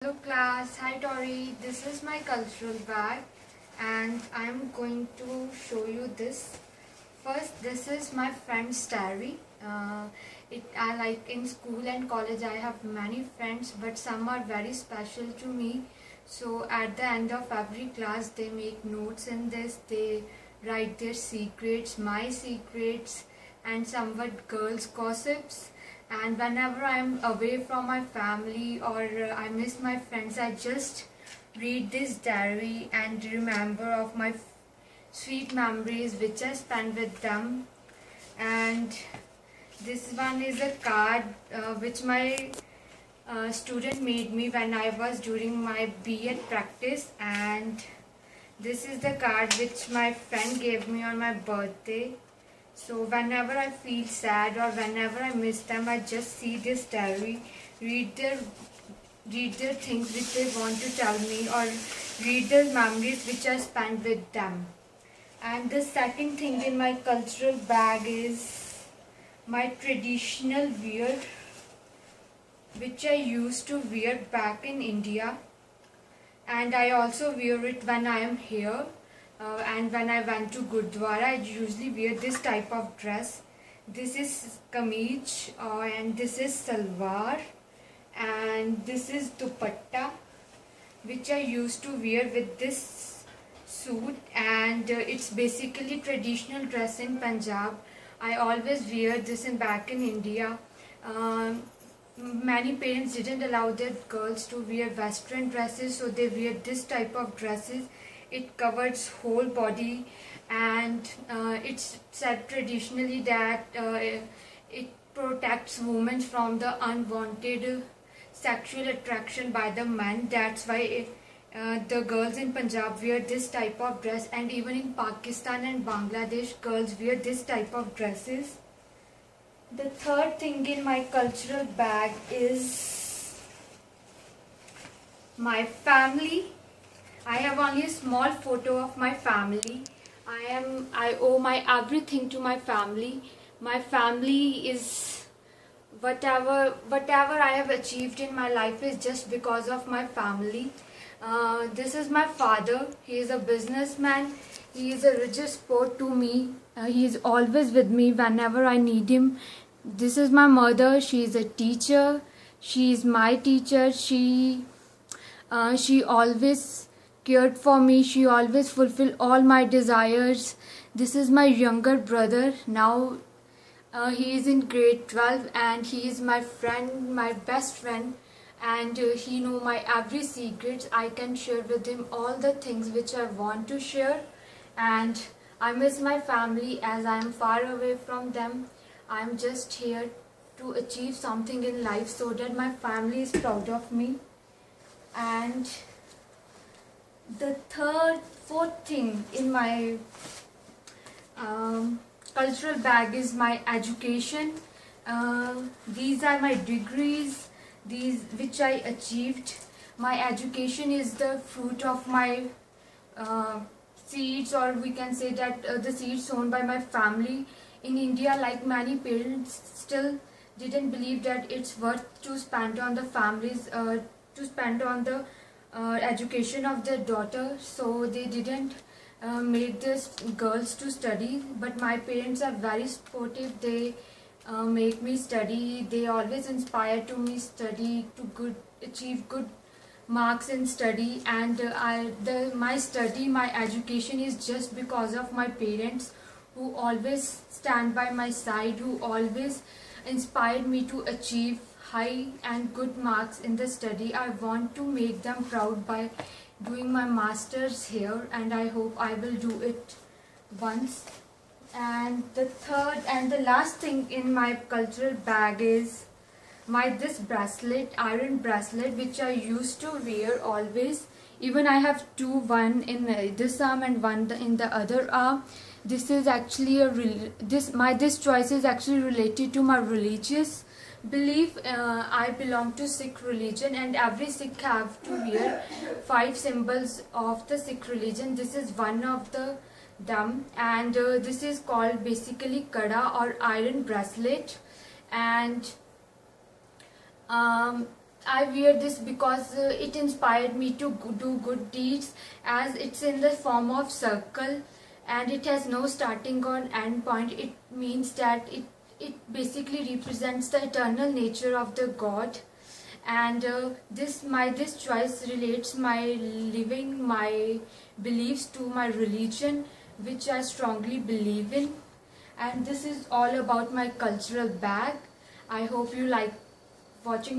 Hello class, hi Tori, this is my cultural bag and I'm going to show you this. First, this is my friend's diary. I like in school and college I have many friends, but some are very special to me. So at the end of every class they make notes in this, they write their secrets, my secrets and somewhat girls gossips. And whenever I'm away from my family or I miss my friends, I just read this diary and remember of my sweet memories which I spent with them. And this one is a card which my student made me when I was during my B.Ed practice, and this is the card which my friend gave me on my birthday. So whenever I feel sad or whenever I miss them, I just see this diary, read their things which they want to tell me, or read their memories which I spent with them. And the second thing in my cultural bag is my traditional wear which I used to wear back in India, and I also wear it when I am here. And when I went to Gurdwara, I usually wear this type of dress. This is kameez and this is salwar and this is dupatta which I used to wear with this suit, and it's basically traditional dress in Punjab. I always wear this back in India. Many parents didn't allow their girls to wear western dresses, so they wear this type of dresses. It covers whole body, and it's said traditionally that it protects women from the unwanted sexual attraction by the men. That's why the girls in Punjab wear this type of dress, and even in Pakistan and Bangladesh girls wear this type of dresses. The third thing in my cultural bag is my family. I have only a small photo of my family. I owe my everything to my family. My family is whatever I have achieved in my life is just because of my family. This is my father. He is a businessman. He is a religious support to me. He is always with me whenever I need him. This is my mother. She is a teacher. She is my teacher. She always cared for me. She always fulfilled all my desires. This is my younger brother. Now he is in grade 12 and he is my friend, my best friend, and he know my every secrets. I can share with him all the things which I want to share, and I miss my family as I am far away from them. I am just here to achieve something in life so that my family is proud of me. And the fourth thing in my cultural bag is my education. These are my degrees, these which I achieved. My education is the fruit of my seeds, or we can say that the seeds sown by my family. In India, like many parents still didn't believe that it's worth to spend on the families, to spend on the education of their daughter, so they didn't make these girls to study. But my parents are very supportive. They make me study. They always inspire to me study, to achieve good marks in study, and my education is just because of my parents, who always stand by my side, who always inspired me to achieve high and good marks in the study. I want to make them proud by doing my masters here, and I hope I will do it once. And the third and the last thing in my cultural bag is this bracelet, iron bracelet, which I used to wear always. Even I have two, one in this arm and one in the other arm. This is actually this choice is actually related to my religious belief. I belong to Sikh religion, and every Sikh have to wear 5 symbols of the Sikh religion. This is one of them, and this is called basically kada or iron bracelet. And I wear this because it inspired me to do good deeds, as it's in the form of circle and it has no starting or end point. It means that it basically represents the eternal nature of the God. And this choice relates my living my beliefs to my religion, which I strongly believe in. And this is all about my cultural bag. I hope you like watching